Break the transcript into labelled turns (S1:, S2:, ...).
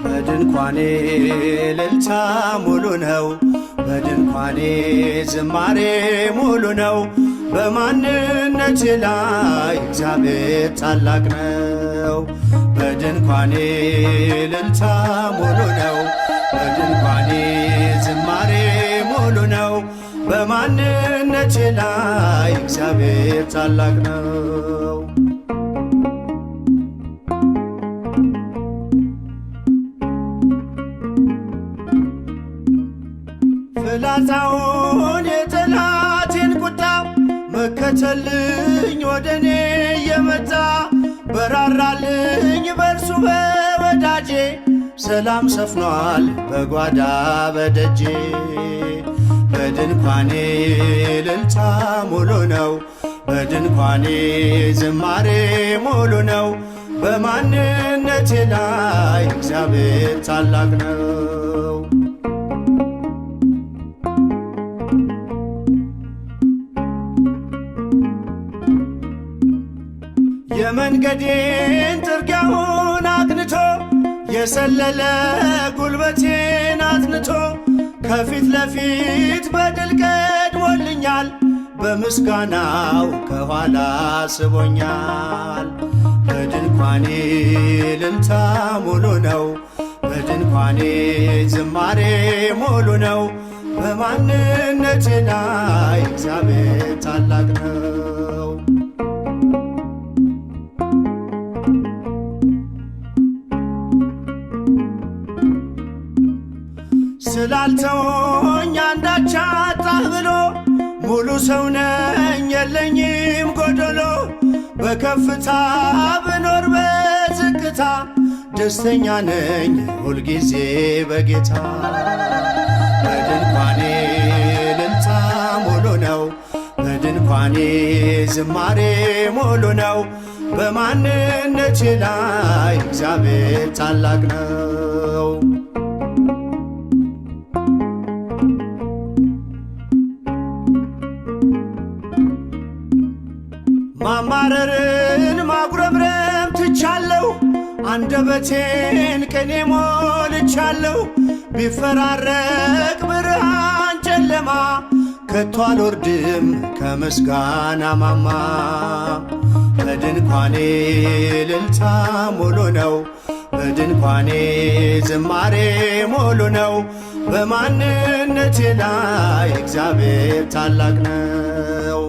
S1: በድንኳኔ እልልታ ሙሉ ነው። በድንኳኔ ዝማሬ ሙሉ ነው። በማንነቴ ላይ እግዚአብሔር ታላቅ ነው። በድንኳኔ እልልታ ሙሉ ነው። በድንኳኔ ዝማሬ ሙሉ ነው። በማንነቴ ላይ እግዚአብሔር ታላቅ ነው። ፍላጻውን የጠላቴን ቁጣ መከተልኝ ወደኔ የመጣ በራራልኝ በርሱ በወዳጄ ሰላም ሰፍኗል በጓዳ በደጄ። በድንኳኔ እልልታ ሙሉ ነው። በድንኳኔ ዝማሬ ሙሉ ነው። በማንነቴ ላይ እግዚአብሔር ታላቅ ነው። የመንገዴን ጥርጊያውን አቅንቶ የሰለለ ጉልበቴን አጽንቶ ከፊት ለፊት በድል ቀድሞልኛል። በምስጋናው ከኋላ ስቦኛል። በድንኳኔ እልልታ ሙሉ ነው። በድንኳኔ ዝማሬ ሙሉ ነው። በማንነቴ ላይ እግዚአብሔር ታላቅ ነው። ስላልተወኝ አንዳች አጣህ ብሎ ሙሉ ሰው ነኝ የለኝም ጎደሎ። በከፍታ ብኖር በዝቅታ ደስተኛ ነኝ ሁልጊዜ በጌታ። በድንኳኔ እልልታ ሙሉ ነው። በድንኳኔ ዝማሬ ሙሉ ነው። በማንነቴ ላይ እግዚአብሔር ታላቅ ነው። ማማረርን ማጉረምረም ትቻለሁ። አንደበቴን ቅኔ ሞልቻለሁ። ቢፈራረቅ ብርሃን ጨለማ ከቶ አልወርድም ከምስጋና ማማ። በድንኳኔ እልልታ ሙሉ ነው። በድንኳኔ ዝማሬ ሙሉ ነው። በማንነቴ ላይ እግዚአብሔር ታላቅ ነው።